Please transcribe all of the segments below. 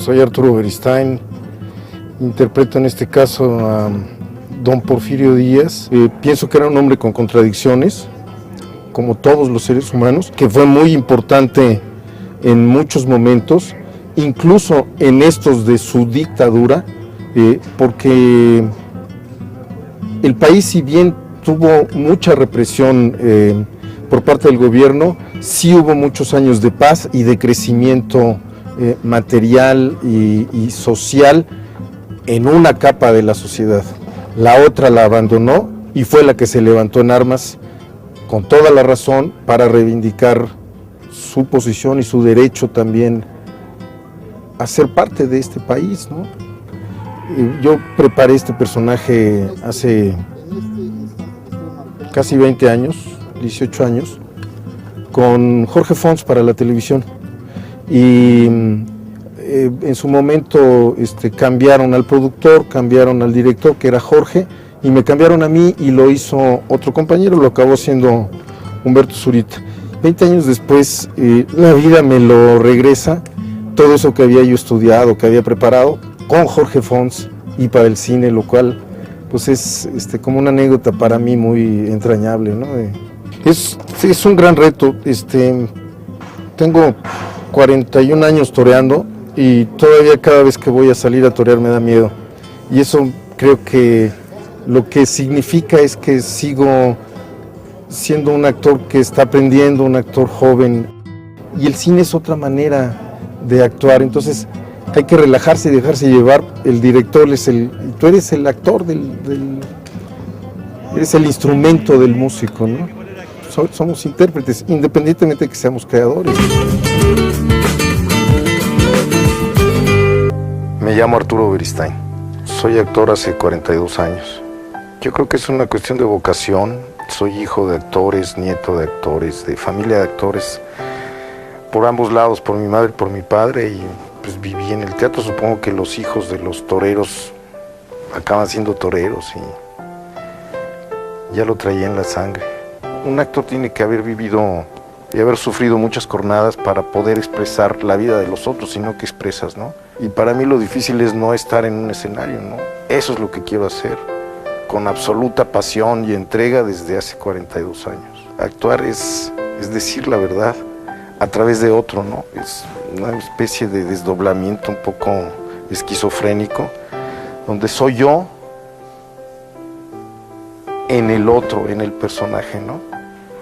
Soy Arturo Beristain, interpreto en este caso a don Porfirio Díaz. Pienso que era un hombre con contradicciones, como todos los seres humanos, que fue muy importante en muchos momentos, incluso en estos de su dictadura, porque el país, si bien tuvo mucha represión por parte del gobierno, sí hubo muchos años de paz y de crecimiento material y social en una capa de la sociedad. La otra la abandonó y fue la que se levantó en armas con toda la razón para reivindicar su posición y su derecho también a ser parte de este país, ¿no? Yo preparé este personaje hace casi 20 años, 18 años, con Jorge Fons para la televisión. Y en su momento cambiaron al productor, cambiaron al director, que era Jorge, y me cambiaron a mí y lo hizo otro compañero, lo acabó haciendo Humberto Zurita. 20 años después, la vida me lo regresa, todo eso que había yo estudiado, que había preparado, con Jorge Fons y para el cine, lo cual pues es como una anécdota para mí muy entrañable, ¿no? Es un gran reto. Tengo 41 años toreando y todavía cada vez que voy a salir a torear me da miedo. Y eso creo que lo que significa es que sigo siendo un actor que está aprendiendo, un actor joven. Y el cine es otra manera de actuar, entonces hay que relajarse y dejarse llevar. El director tú eres el actor eres el instrumento del músico, ¿no? Somos intérpretes, independientemente de que seamos creadores. Me llamo Arturo Beristain, soy actor hace 42 años. Yo creo que es una cuestión de vocación. Soy hijo de actores, nieto de actores, de familia de actores, por ambos lados, por mi madre y por mi padre, y pues viví en el teatro. Supongo que los hijos de los toreros acaban siendo toreros y ya lo traía en la sangre. Un actor tiene que haber vivido y haber sufrido muchas jornadas para poder expresar la vida de los otros, sino que expresas, ¿no? Y para mí lo difícil es no estar en un escenario, ¿no? Eso es lo que quiero hacer, con absoluta pasión y entrega desde hace 42 años. Actuar es decir la verdad a través de otro, ¿no? Es una especie de desdoblamiento un poco esquizofrénico, donde soy yo en el otro, en el personaje, ¿no?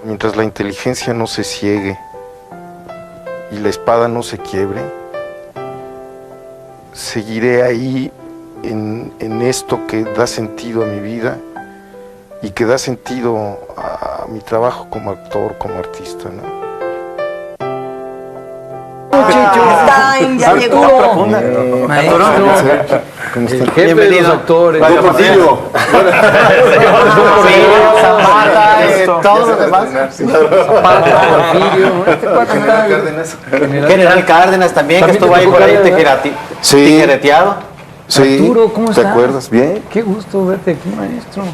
Mientras la inteligencia no se ciegue y la espada no se quiebre, seguiré ahí en esto que da sentido a mi vida y que da sentido a mi trabajo como actor, como artista, ¿no? Ya llegó. Maestro, el jefe de los actores. Porfirio. Zapata, todos los demás. Zapata, Porfirio. General Cárdenas también, que estuvo ahí por ahí tijereteado. Sí. Arturo, ¿cómo estás? ¿Te acuerdas? Bien. Qué gusto verte aquí, maestro.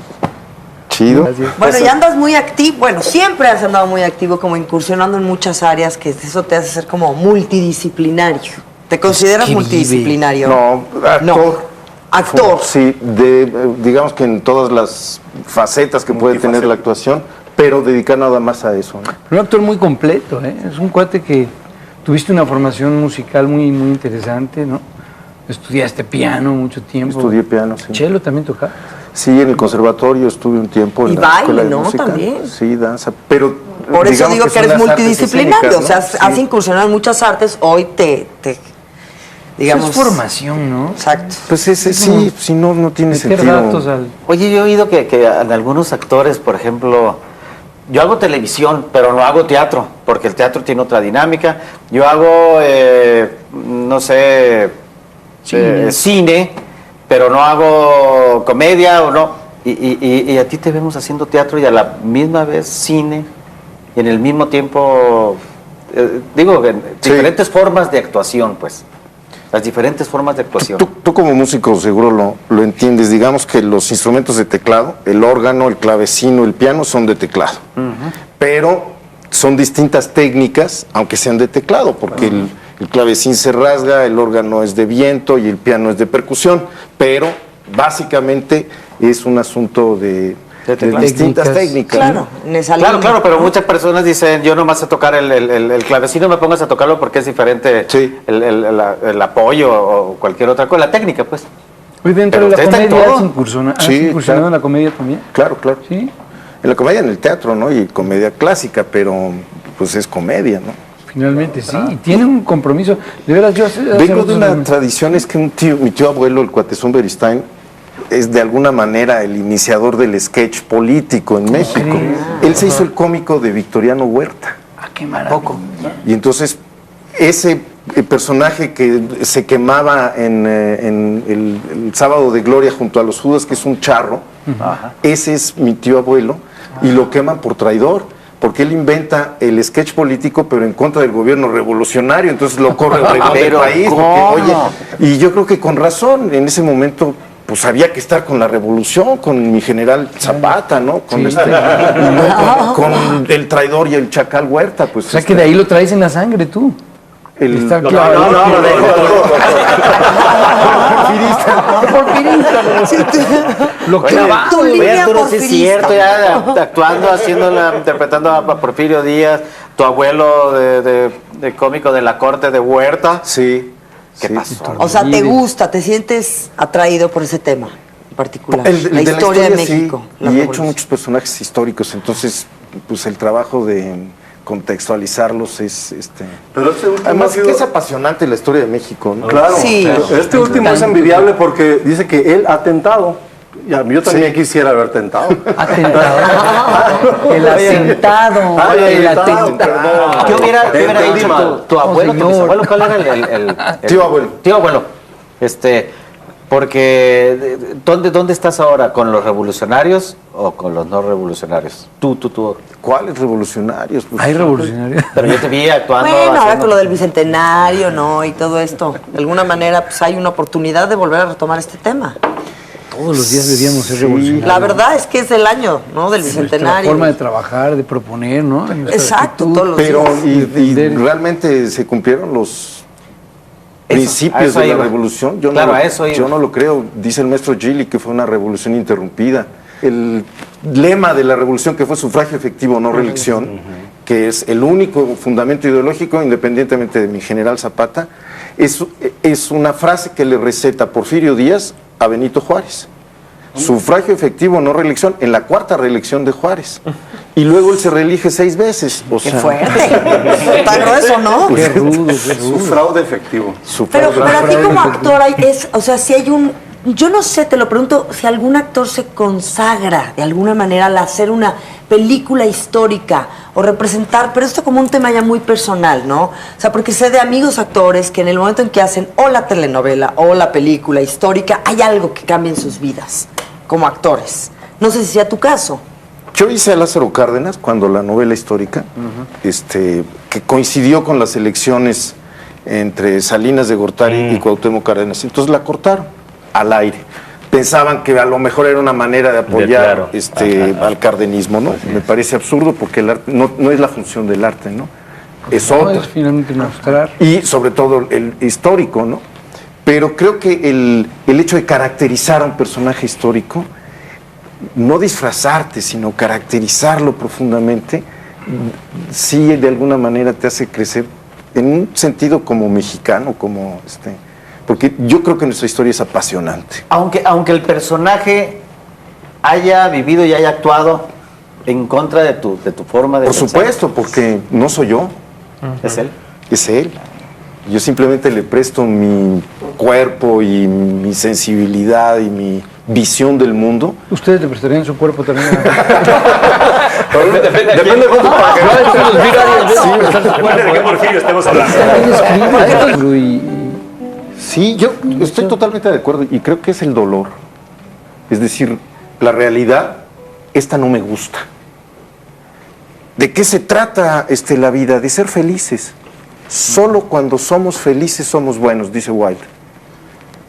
Chido. Bueno, ya andas muy activo, bueno, siempre has andado muy activo, como incursionando en muchas áreas, que eso te hace ser como multidisciplinario. ¿Te consideras multidisciplinario? No, actor. No. Actor. Sí, digamos que en todas las facetas que puede tener la actuación, pero dedicar nada más a eso, ¿no? Un actor muy completo, ¿eh? Es un cuate que tuviste una formación musical muy, muy interesante, ¿no? Estudiaste piano mucho tiempo. Estudié piano, sí. ¿Cello también tocaba? Sí, en el conservatorio estuve un tiempo en Y la baile, escuela de ¿no? música. También. Sí, danza, pero Por eso digo que son eres las artes multidisciplinario, escénicas, o sea, ¿no? has incursionado en muchas artes, hoy digamos... Eso es formación, ¿no? Exacto. Pues sí, si no tiene Meter sentido. datos al... Oye, yo he oído que en algunos actores, por ejemplo, yo hago televisión, pero no hago teatro, porque el teatro tiene otra dinámica. Yo hago, no sé, cine, pero no hago comedia o no. Y a ti te vemos haciendo teatro y a la misma vez cine, y en el mismo tiempo, diferentes formas de actuación, pues. Las diferentes formas de actuación. Tú como músico seguro lo entiendes. Digamos que los instrumentos de teclado, el órgano, el clavecino, el piano son de teclado. Pero son distintas técnicas, aunque sean de teclado, porque el clavecín se rasga, el órgano es de viento y el piano es de percusión, pero básicamente es un asunto de distintas técnicas. Claro, en esa Claro, línea. claro, pero muchas personas dicen, yo nomás sé tocar el clavecín, no me pongas a tocarlo porque es diferente Sí. el apoyo o cualquier otra cosa, la técnica, pues. Hoy dentro Pero de la usted está en comedia todo. has incursionado, Sí, claro. en la comedia también. Claro, claro. Sí, En la comedia, en el teatro, ¿no? Y comedia clásica, pero pues es comedia, ¿no? finalmente sí. Y tiene un compromiso. De veras, yo Vengo de una tradición, es que mi tío abuelo, el Cuatezón Beristain, es de alguna manera el iniciador del sketch político en México. Él se hizo el cómico de Victoriano Huerta. Ah, qué maravilla. Y entonces, ese personaje que se quemaba en el Sábado de Gloria junto a los Judas, que es un charro, ese es mi tío abuelo, y lo queman por traidor, porque él inventa el sketch político, pero en contra del gobierno revolucionario, entonces lo corre el regón del Pero, país. ¿cómo? Porque, oye, y yo creo que con razón, en ese momento pues había que estar con la revolución, con mi general Zapata, ¿no? Con, y no con el traidor y el chacal Huerta, pues. O sea que de ahí lo traes en la sangre tú. Está No, clavado. Lo Oye, clavado. Tu línea Arturo, sí es porfirista. cierto, ya actuando, interpretando a Porfirio Díaz, tu abuelo de cómico de la corte de Huerta. Sí. ¿Qué sí. pasó? O sea, te gusta, te sientes atraído por ese tema en particular. El la de historia de sí, México. la y he hecho revolución. muchos personajes históricos, entonces, pues el trabajo de contextualizarlos es Pero este último además ha sido- que es apasionante la historia de México, ¿no? Claro, Sí. pero este último es envidiable porque dice que él ha tentado. Yo también quisiera haber tentado. Atentado. El atentado. Ay, El atentado, atentado. perdón. ¿Qué hubiera Entendí dicho mal. tu abuelo, tu señor. bisabuelo? ¿Cuál era el Tío abuelo. Tío abuelo. Porque ¿dónde estás ahora? ¿Con los revolucionarios o con los no revolucionarios? Tú. ¿Cuáles revolucionarios? Pues, Hay revolucionarios. Pero yo te vi actuando. Bueno, ahora haciendo- con lo del bicentenario, ¿no? Y todo esto. De alguna manera, pues hay una oportunidad de volver a retomar este tema. Todos los días deberíamos ser Sí. revolucionarios. La verdad es que es el año, ¿no? Del Nuestra bicentenario. forma de trabajar, de proponer, ¿no? Nuestra Exacto, actitud. todos los Pero, días. y Defender. realmente se cumplieron los a principios eso de la iba. revolución. Yo, Claro, no, a eso iba. yo no lo creo. Dice el maestro Gili que fue una revolución interrumpida. El lema de la revolución, que fue sufragio efectivo, no reelección, que es el único fundamento ideológico, independientemente de mi general Zapata, es una frase que le receta Porfirio Díaz a Benito Juárez. Sufragio efectivo, no reelección, en la cuarta reelección de Juárez. Y luego él se reelige 6 veces. O Qué sea, fuerte. Está grueso, ¿no? Qué rudo, qué Su rudo. fraude efectivo. Pero sufragio- a ti como actor, o sea, si hay un... Yo no sé, te lo pregunto, si algún actor se consagra de alguna manera al hacer una película histórica o representar, pero esto como un tema ya muy personal, ¿no? O sea, porque sé de amigos actores que en el momento en que hacen o la telenovela o la película histórica, hay algo que cambia en sus vidas como actores. No sé si sea tu caso. Yo hice a Lázaro Cárdenas cuando la novela histórica, que coincidió con las elecciones entre Salinas de Gortari y Cuauhtémoc Cárdenas. Entonces la cortaron al aire. Pensaban que a lo mejor era una manera de apoyar al cardenismo, ¿no? Me parece absurdo porque el arte no es la función del arte, ¿no? Es No, otra. es finalmente mostrar. Y sobre todo el histórico, ¿no? Pero creo que el hecho de caracterizar a un personaje histórico, no disfrazarte, sino caracterizarlo profundamente, sí de alguna manera te hace crecer en un sentido como mexicano, como porque yo creo que nuestra historia es apasionante. Aunque el personaje haya vivido y haya actuado en contra de tu forma de Por pensar. supuesto, porque no soy yo, Es él. es él. Yo simplemente le presto mi cuerpo y mi sensibilidad y mi visión del mundo. ¿Ustedes le prestarían su cuerpo también? Depende de cuánto pague. Depende de qué Porfirio estemos hablando. Sí, yo estoy totalmente de acuerdo y creo que es el dolor. Es decir, la realidad, esta no me gusta. ¿De qué se trata la vida? De ser felices. Solo cuando somos felices somos buenos, dice Wilde.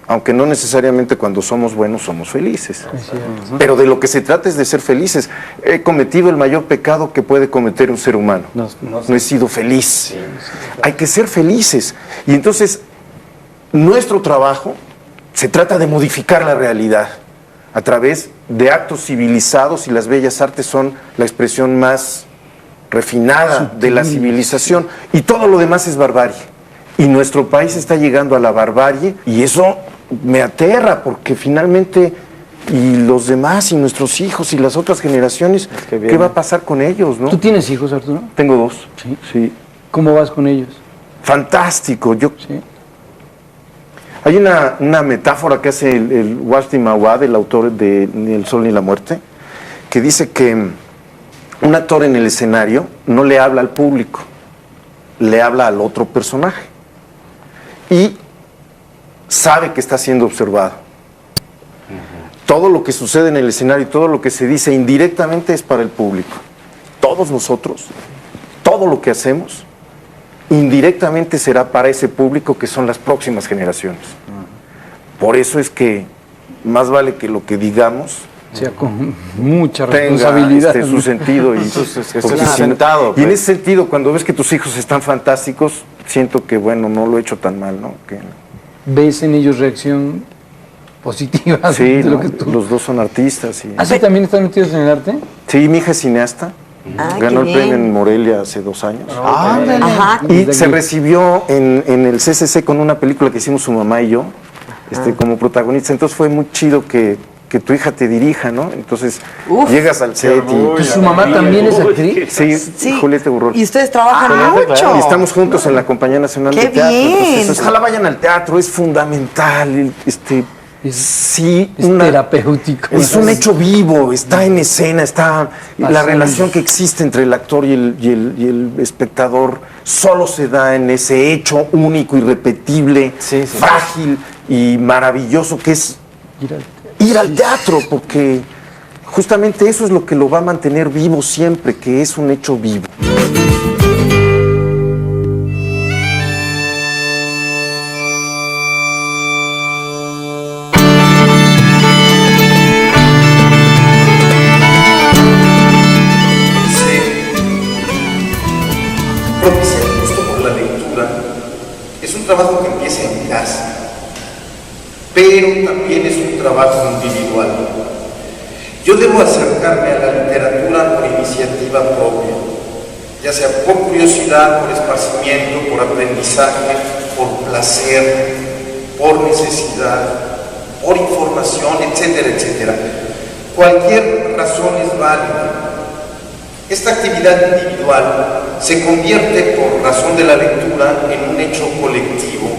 aunque no necesariamente cuando somos buenos somos felices. Es cierto. Pero de lo que se trata es de ser felices. He cometido el mayor pecado que puede cometer un ser humano. No he sido feliz. Hay que ser felices. Y entonces, nuestro trabajo se trata de modificar la realidad a través de actos civilizados, y las bellas artes son la expresión más refinada de la civilización. Y todo lo demás es barbarie. Y nuestro país está llegando a la barbarie, y eso me aterra, porque finalmente, y los demás, y nuestros hijos, y las otras generaciones, ¿qué va a pasar con ellos, no? ¿Tú tienes hijos, Arturo? Tengo 2. Sí. Sí. ¿Cómo vas con ellos? Fantástico. Sí. Hay una metáfora que hace el Wajdi Mawad, el autor de Ni el Sol ni la Muerte, que dice que un actor en el escenario no le habla al público, le habla al otro personaje. Y sabe que está siendo observado. Todo lo que sucede en el escenario y todo lo que se dice indirectamente es para el público. Todos nosotros, todo lo que hacemos, indirectamente será para ese público, que son las próximas generaciones. Por eso es que más vale que lo que digamos O sea, con mucha tenga responsabilidad. su sentido. Y, porque es sentado, y en pues. ese sentido, cuando ves que tus hijos están fantásticos, siento que, bueno, no lo he hecho tan mal, ¿no? Que, ¿Ves en ellos reacción positiva sí, de ¿no? lo que tú... Los dos son artistas. Y... ¿Así también están metidos en el arte? Sí, mi hija es cineasta. Ah, Ganó qué el premio bien. en Morelia hace 2 años. Ajá. Y Desde se aquí. recibió en el CCC con una película que hicimos su mamá y yo, como protagonista. Entonces fue muy chido que tu hija te dirija, ¿no? Entonces llegas al set y... Pues su mamá también es actriz. Sí, Sí. Julieta Burrol. Y ustedes trabajan mucho. Y estamos juntos en la Compañía Nacional ¡Qué de Teatro. bien! Entonces, ojalá vayan al teatro, es fundamental. Sí, Es terapéutico. es un hecho vivo, está en escena, está la Pasando. relación que existe entre el actor y el espectador solo se da en ese hecho único, irrepetible, frágil y maravilloso que es ir al teatro, porque justamente eso es lo que lo va a mantener vivo siempre, que es un hecho vivo. Propicia el gusto por la lectura es un trabajo que empieza en casa, pero también es un trabajo individual. Yo debo acercarme a la literatura por iniciativa propia, ya sea por curiosidad, por esparcimiento, por aprendizaje, por placer, por necesidad, por información, etcétera, etcétera. Cualquier razón es válida. Esta actividad individual se convierte, por razón de la lectura, en un hecho colectivo,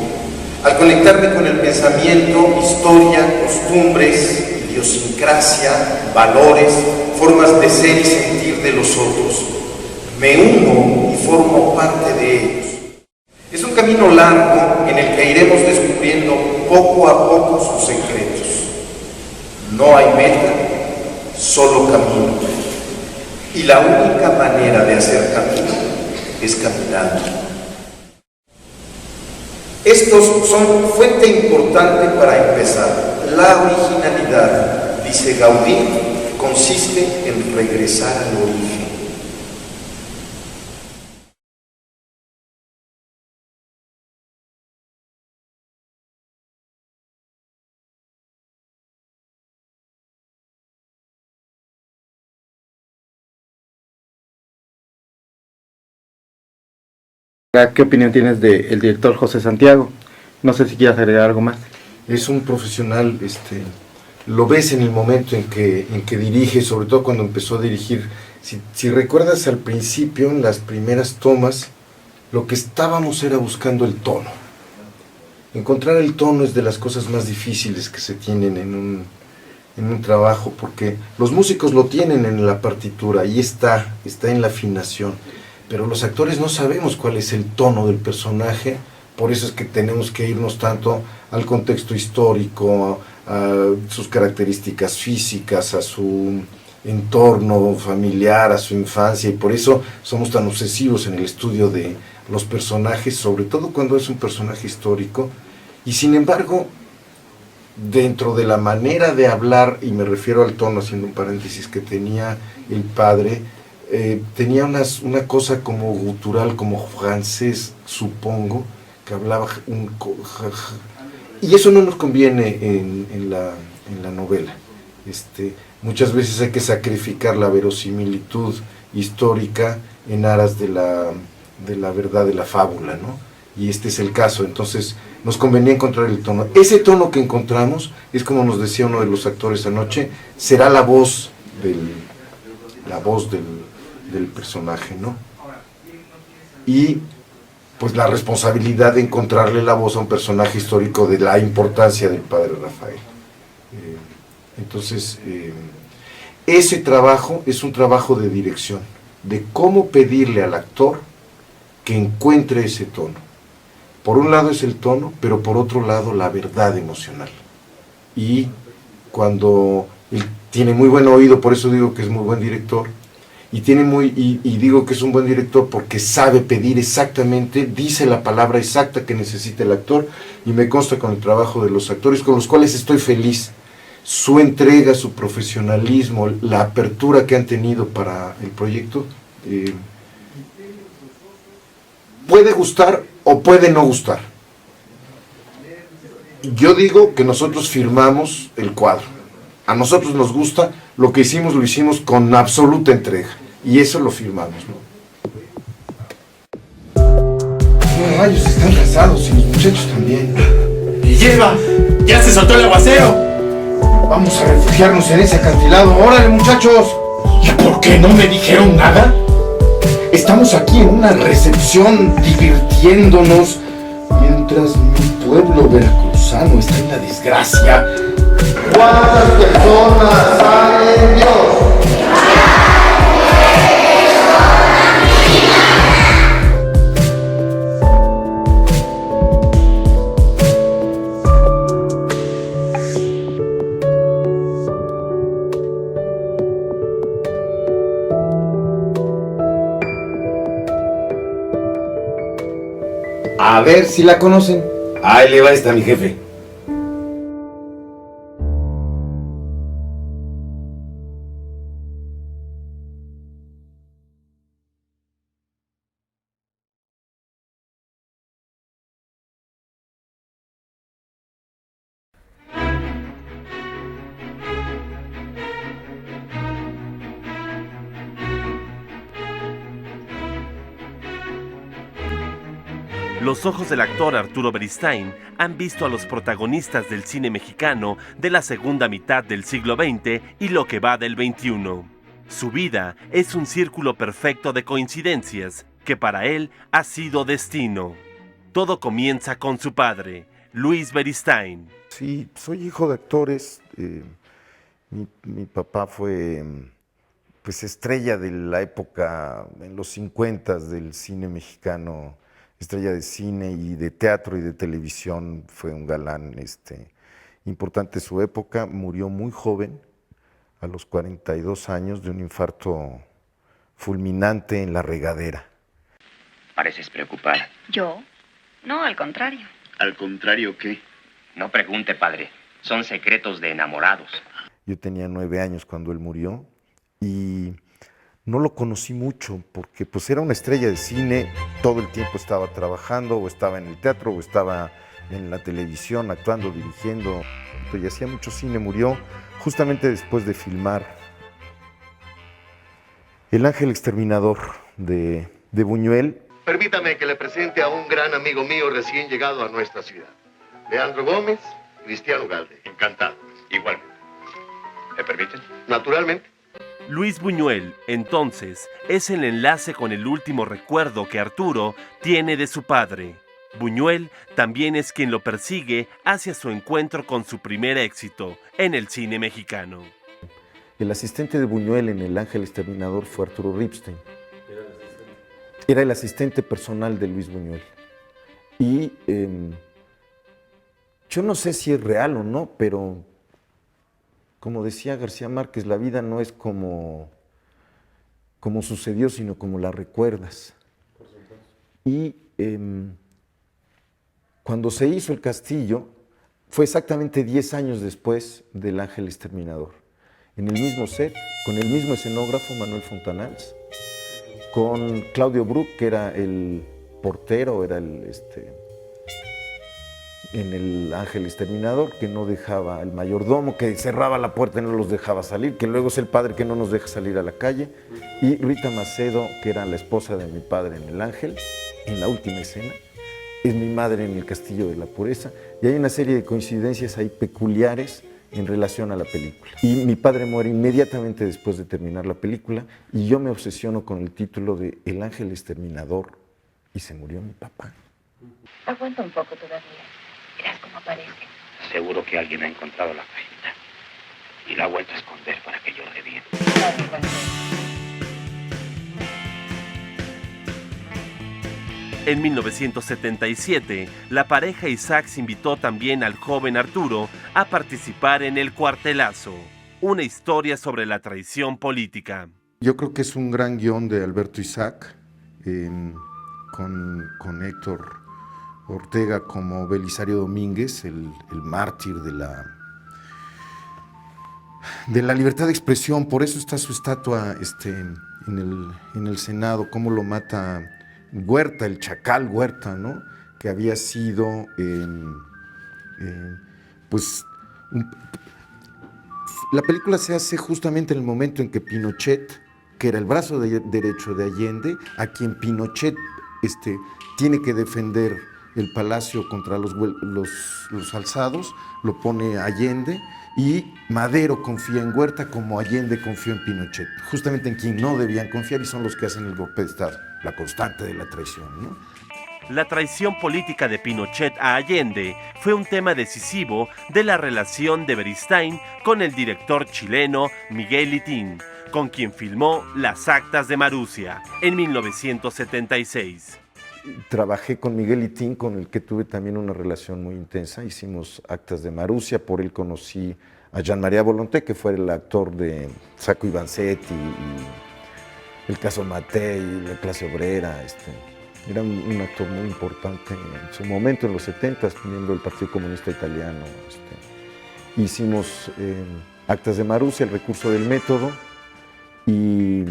al conectarme con el pensamiento, historia, costumbres, idiosincrasia, valores, formas de ser y sentir de los otros. Me uno y formo parte de ellos. Es un camino largo en el que iremos descubriendo poco a poco sus secretos. No hay meta, solo camino. Y la única manera de hacer camino es caminando. Estos son fuente importante para empezar. La originalidad, dice Gaudí, consiste en regresar al origen. ¿Qué opinión tienes del director José Santiago? No sé si quieres agregar algo más. Es un profesional, lo ves en el momento en que dirige, sobre todo cuando empezó a dirigir. Si recuerdas al principio, en las primeras tomas, lo que estábamos era buscando el tono. Encontrar el tono es de las cosas más difíciles que se tienen en un trabajo, porque los músicos lo tienen en la partitura, y está en la afinación, pero los actores no sabemos cuál es el tono del personaje. Por eso es que tenemos que irnos tanto al contexto histórico, a sus características físicas, a su entorno familiar, a su infancia, y por eso somos tan obsesivos en el estudio de los personajes, sobre todo cuando es un personaje histórico. Y sin embargo, dentro de la manera de hablar, y me refiero al tono, haciendo un paréntesis, que tenía el padre, tenía una cosa como gutural, como francés, supongo, que hablaba y eso no nos conviene en la novela. Muchas veces hay que sacrificar la verosimilitud histórica en aras de la verdad de la fábula, ¿no? Y este es el caso. Entonces nos convenía encontrar el tono. Ese tono que encontramos es, como nos decía uno de los actores anoche, será la voz del personaje, ¿no? Y pues la responsabilidad de encontrarle la voz a un personaje histórico de la importancia del padre Rafael. Entonces, ese trabajo es un trabajo de dirección, de cómo pedirle al actor que encuentre ese tono. Por un lado es el tono, pero por otro lado la verdad emocional. Y cuando él tiene muy buen oído, por eso digo que es muy buen director, y digo que es un buen director porque sabe pedir exactamente, dice la palabra exacta que necesita el actor, y me consta con el trabajo de los actores, con los cuales estoy feliz. Su entrega, su profesionalismo, la apertura que han tenido para el proyecto, puede gustar o puede no gustar. Yo digo que nosotros firmamos el cuadro. A nosotros nos gusta, lo que hicimos lo hicimos con absoluta entrega, y eso lo firmamos, ¿no? No, ellos están casados y los muchachos también. ¡Y lleva! ¡Ya se soltó el aguacero! Vamos a refugiarnos en ese acantilado. ¡Órale, muchachos! ¿Y por qué no me dijeron nada? Estamos aquí en una recepción, divirtiéndonos, mientras mi pueblo veracruzano está en la desgracia. ¿Cuántas personas hay en Dios? A ver si la conocen. Ahí le va esta, mi jefe. Los ojos del actor Arturo Beristain han visto a los protagonistas del cine mexicano de la segunda mitad del siglo XX y lo que va del XXI. Su vida es un círculo perfecto de coincidencias que para él ha sido destino. Todo comienza con su padre, Luis Beristain. Sí, soy hijo de actores. Mi papá fue pues estrella de la época, en los 50 del cine mexicano, estrella de cine y de teatro y de televisión, fue un galán importante de su época. Murió muy joven, a los 42 años, de un infarto fulminante en la regadera. Pareces preocupada. ¿Yo? No, al contrario. ¿Al contrario qué? No pregunte, padre. Son secretos de enamorados. Yo tenía 9 años cuando él murió y no lo conocí mucho porque pues era una estrella de cine, todo el tiempo estaba trabajando, o estaba en el teatro, o estaba en la televisión, actuando, dirigiendo, y hacía mucho cine. Murió justamente después de filmar El Ángel Exterminador de Buñuel. Permítame que le presente a un gran amigo mío recién llegado a nuestra ciudad. Leandro Gómez, Cristiano Galde. Encantado. Igualmente. ¿Me permiten? Naturalmente. Luis Buñuel, entonces, es el enlace con el último recuerdo que Arturo tiene de su padre. Buñuel también es quien lo persigue hacia su encuentro con su primer éxito en el cine mexicano. El asistente de Buñuel en El Ángel Exterminador fue Arturo Ripstein. Era el asistente personal de Luis Buñuel. Y yo no sé si es real o no, pero como decía García Márquez, la vida no es como sucedió, sino como la recuerdas. Y cuando se hizo el castillo, Fue exactamente 10 años después del Ángel Exterminador. En el mismo set, con el mismo escenógrafo, Manuel Fontanals, con Claudio Brook, que era el portero, era en el Ángel Exterminador, que no dejaba, el mayordomo, que cerraba la puerta y no los dejaba salir, que luego es el padre que no nos deja salir a la calle, y Rita Macedo, que era la esposa de mi padre en El Ángel, en la última escena, es mi madre en El Castillo de la Pureza, y hay una serie de coincidencias ahí peculiares en relación a la película. Y mi padre muere inmediatamente después de terminar la película, y yo me obsesiono con el título de El Ángel Exterminador, y se murió mi papá. Aguanta un poco todavía. Verás cómo aparece. Seguro que alguien ha encontrado la cajita y la ha vuelto a esconder para que llore bien. En 1977, la pareja Isaacs invitó también al joven Arturo a participar en El Cuartelazo, una historia sobre la traición política. Yo creo que es un gran guión de Alberto Isaac, con Héctor Ortega como Belisario Domínguez, el mártir de la libertad de expresión. Por eso está su estatua en el Senado, cómo lo mata Huerta, el chacal Huerta, ¿no? Que había sido, la película se hace justamente en el momento en que Pinochet, que era el brazo derecho de Allende, a quien Pinochet tiene que defender el palacio contra los alzados, lo pone Allende, y Madero confía en Huerta como Allende confió en Pinochet, justamente en quien no debían confiar, y son los que hacen el golpe de Estado, la constante de la traición, ¿no? La traición política de Pinochet a Allende fue un tema decisivo de la relación de Beristain con el director chileno Miguel Litín, con quien filmó Las Actas de Marusia en 1976. Trabajé con Miguel Litín, con el que tuve también una relación muy intensa. Hicimos Actas de Marusia, por él conocí a Jean María Volonté, que fue el actor de Sacco y Vanzetti, y El Caso Matei, La Clase Obrera. Era un actor muy importante en su momento, en los 70, miembro del Partido Comunista Italiano. Hicimos Actas de Marusia, El Recurso del Método, y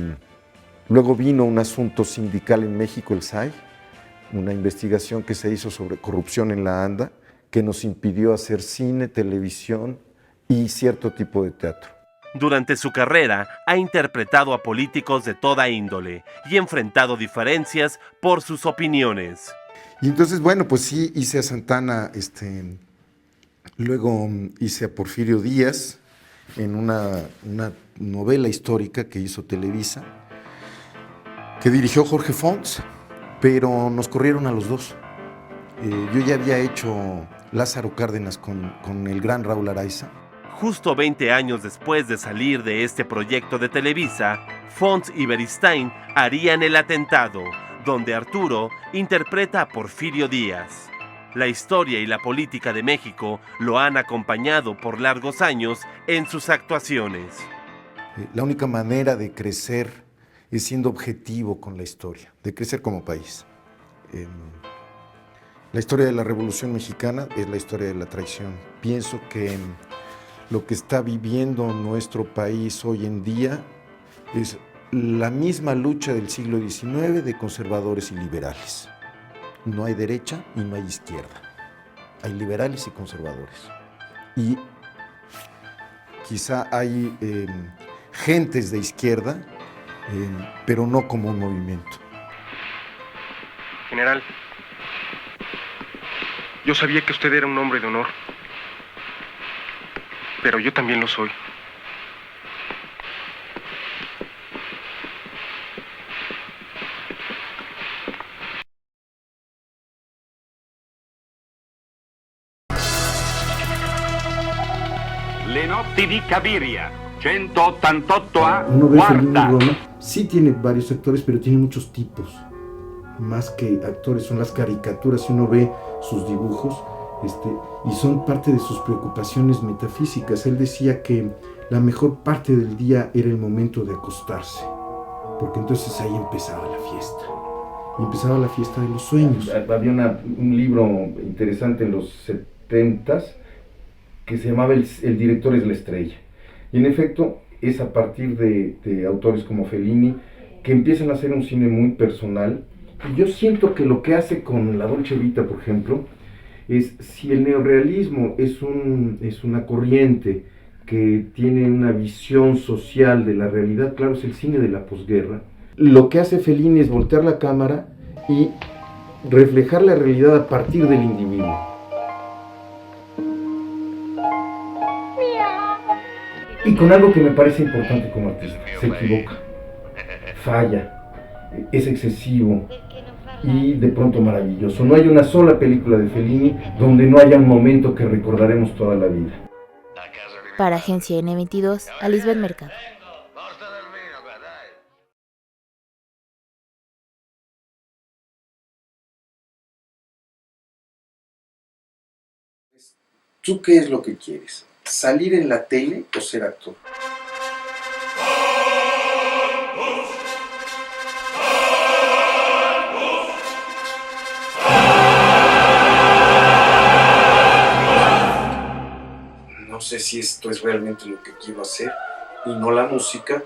luego vino un asunto sindical en México, el SAI, una investigación que se hizo sobre corrupción en la ANDA, que nos impidió hacer cine, televisión y cierto tipo de teatro. Durante su carrera ha interpretado a políticos de toda índole y enfrentado diferencias por sus opiniones. Y entonces, bueno, pues sí, hice a Santana, luego hice a Porfirio Díaz en una novela histórica que hizo Televisa, que dirigió Jorge Fons, pero nos corrieron a los dos. Yo ya había hecho Lázaro Cárdenas con el gran Raúl Araiza. Justo 20 años después de salir de este proyecto de Televisa, Fons y Beristain harían El Atentado, donde Arturo interpreta a Porfirio Díaz. La historia y la política de México lo han acompañado por largos años en sus actuaciones. La única manera de crecer es siendo objetivo con la historia, de crecer como país. La historia de la Revolución Mexicana es la historia de la traición. Pienso que lo que está viviendo nuestro país hoy en día es la misma lucha del siglo XIX de conservadores y liberales. No hay derecha y no hay izquierda. Hay liberales y conservadores. Y quizá hay gentes de izquierda, pero no como un movimiento. General, yo sabía que usted era un hombre de honor, pero yo también lo soy. Le notti di Cabiria, 188A, Uno ve Fellini quarta. Roma, sí tiene varios actores, pero tiene muchos tipos. Más que actores, son las caricaturas, y uno ve sus dibujos, y son parte de sus preocupaciones metafísicas. Él decía que la mejor parte del día era el momento de acostarse, porque entonces ahí empezaba la fiesta. Y empezaba la fiesta de los sueños. Había un libro interesante en los 70s que se llamaba El director es la estrella. Y en efecto, es a partir de autores como Fellini que empiezan a hacer un cine muy personal. Y yo siento que lo que hace con la Dolce Vita, por ejemplo, es si el neorrealismo es una corriente que tiene una visión social de la realidad, claro, es el cine de la posguerra. Lo que hace Fellini es voltear la cámara y reflejar la realidad a partir del individuo. Y con algo que me parece importante como artista, se equivoca, falla, es excesivo y de pronto maravilloso. No hay una sola película de Fellini donde no haya un momento que recordaremos toda la vida. Para Agencia N22, Alisbeth Mercado. ¿Tú qué es lo que quieres? ¿Salir en la tele o ser actor? No sé si esto es realmente lo que quiero hacer y no la música,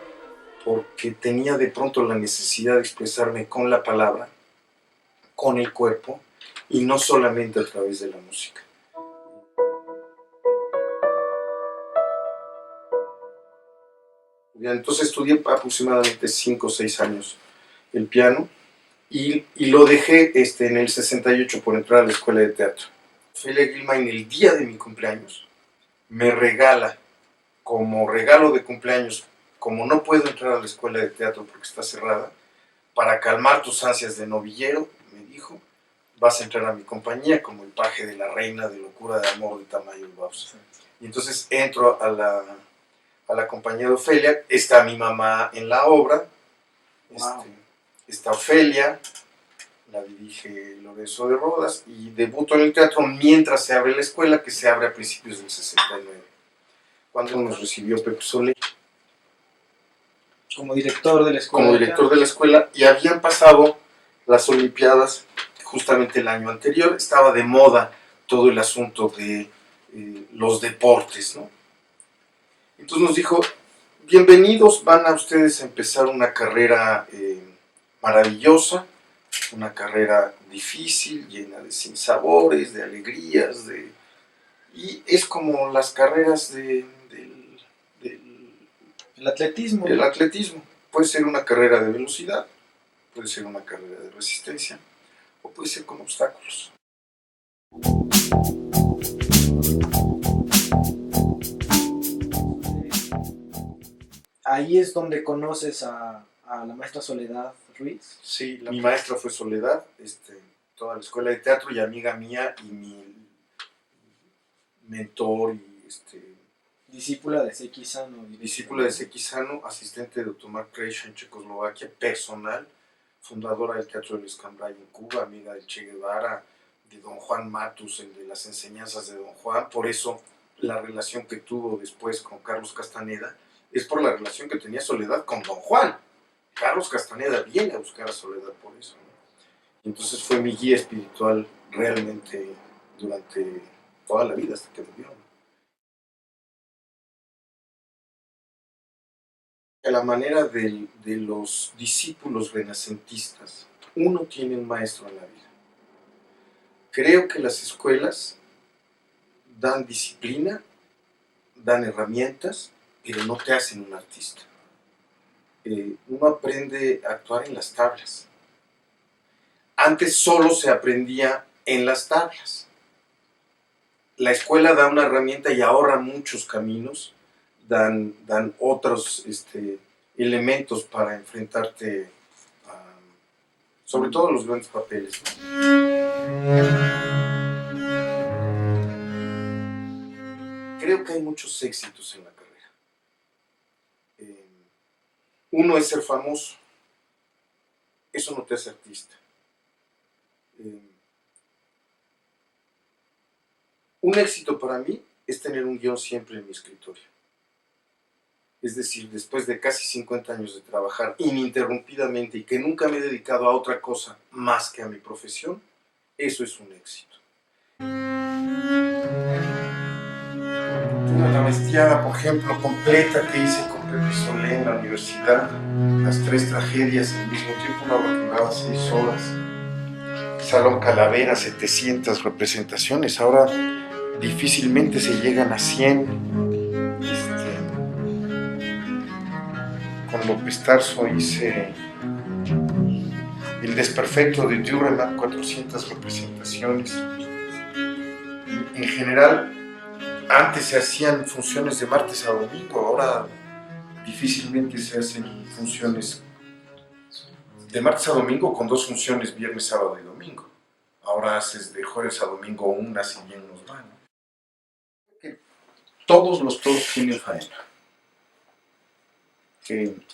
porque tenía de pronto la necesidad de expresarme con la palabra, con el cuerpo y no solamente a través de la música. Entonces estudié aproximadamente 5 o 6 años el piano y lo dejé en el 68 por entrar a la escuela de teatro. Felia Gilmain, el día de mi cumpleaños, me regala como regalo de cumpleaños, como no puedo entrar a la escuela de teatro porque está cerrada, para calmar tus ansias de novillero, me dijo, vas a entrar a mi compañía como el paje de la reina de locura de amor de Tamayo Baus. Y entonces entro a la compañía de Ofelia, está mi mamá en la obra, está Ofelia, la dirige Lorenzo de Rodas, y debuto en el teatro mientras se abre la escuela, que se abre a principios del 69, cuando nos recibió Pepe Soler. Como director de la escuela. Como director de la escuela, y habían pasado las Olimpiadas justamente el año anterior, estaba de moda todo el asunto de los deportes, ¿no? Entonces nos dijo, bienvenidos, van a ustedes a empezar una carrera maravillosa, una carrera difícil, llena de sinsabores, de alegrías, y es como las carreras del atletismo. El atletismo. Puede ser una carrera de velocidad, puede ser una carrera de resistencia, o puede ser con obstáculos. Ahí es donde conoces a la maestra Soledad Ruiz. Sí, mi maestra fue Soledad, toda la escuela de teatro y amiga mía y mi mentor y discípula de Seki Sano. Discípula de Seki Sano, asistente de Otomar Krejci en Checoslovaquia, personal, fundadora del Teatro del Escambray en Cuba, amiga de Che Guevara, de Don Juan Matus, el de las enseñanzas de Don Juan. Por eso la relación que tuvo después con Carlos Castaneda es por la relación que tenía Soledad con Don Juan. Carlos Castaneda viene a buscar a Soledad por eso, ¿no? Y entonces fue mi guía espiritual realmente durante toda la vida hasta que murió, ¿no? A la manera de los discípulos renacentistas, uno tiene un maestro en la vida. Creo que las escuelas dan disciplina, dan herramientas, pero no te hacen un artista. Uno aprende a actuar en las tablas. Antes solo se aprendía en las tablas. La escuela da una herramienta y ahorra muchos caminos, dan otros elementos para enfrentarte sobre todo a los grandes papeles, ¿no? Creo que hay muchos éxitos en la carrera. Uno es ser famoso. Eso no te hace artista. Un éxito para mí es tener un guión siempre en mi escritorio. Es decir, después de casi 50 años de trabajar ininterrumpidamente y que nunca me he dedicado a otra cosa más que a mi profesión, eso es un éxito. maestría, por ejemplo, completa que hice con Pepe Solé en la universidad, Las tres tragedias al mismo tiempo, una obra que duraba 6 horas. Salón Calavera, 700 representaciones, ahora difícilmente se llegan a 100. Con López Tarso hice El Desperfecto de Dürrenmatt, 400 representaciones. En general, antes se hacían funciones de martes a domingo, ahora difícilmente se hacen funciones de martes a domingo con 2 funciones, viernes, sábado y domingo. Ahora haces de jueves a domingo una, si bien nos va, ¿no? Todos los toros tienen faena.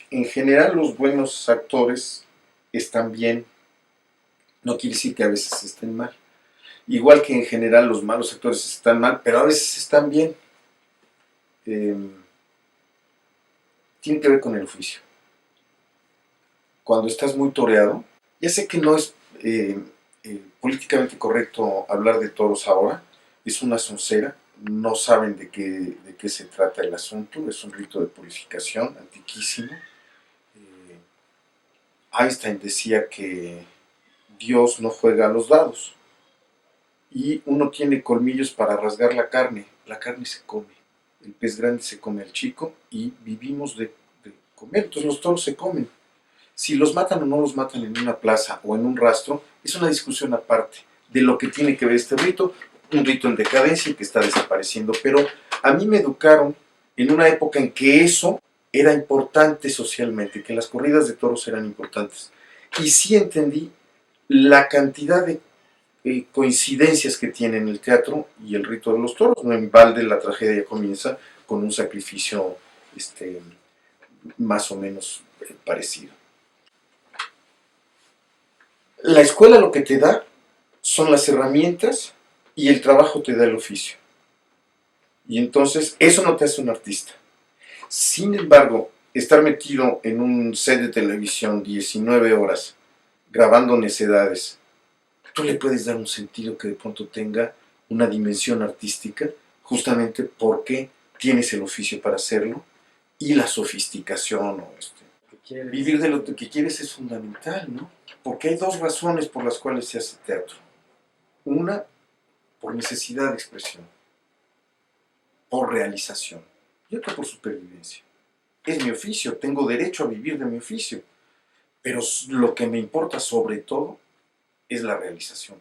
En general los buenos actores están bien, no quiere decir que a veces estén mal. Igual que en general los malos actores están mal, pero a veces están bien. Tiene que ver con el oficio. Cuando estás muy toreado, ya sé que no es políticamente correcto hablar de toros ahora, es una soncera, no saben de qué se trata el asunto, es un rito de purificación antiquísimo. Einstein decía que Dios no juega a los dados y uno tiene colmillos para rasgar la carne se come, el pez grande se come al chico y vivimos de comer, entonces los toros se comen. Si los matan o no los matan en una plaza o en un rastro, es una discusión aparte de lo que tiene que ver este rito, un rito en decadencia y que está desapareciendo. Pero a mí me educaron en una época en que eso era importante socialmente, que las corridas de toros eran importantes. Y sí entendí la cantidad de coincidencias que tiene en el teatro y el rito de los toros. No en balde la tragedia comienza con un sacrificio más o menos parecido. La escuela lo que te da son las herramientas y el trabajo te da el oficio. Y entonces eso no te hace un artista. Sin embargo, estar metido en un set de televisión 19 horas grabando necedades, tú le puedes dar un sentido que de pronto tenga una dimensión artística, justamente porque tienes el oficio para hacerlo y la sofisticación o vivir de lo que quieres es fundamental, ¿no? Porque hay 2 razones por las cuales se hace teatro. Una, por necesidad de expresión, por realización, y otra por supervivencia. Es mi oficio, tengo derecho a vivir de mi oficio, pero lo que me importa sobre todo es la realización.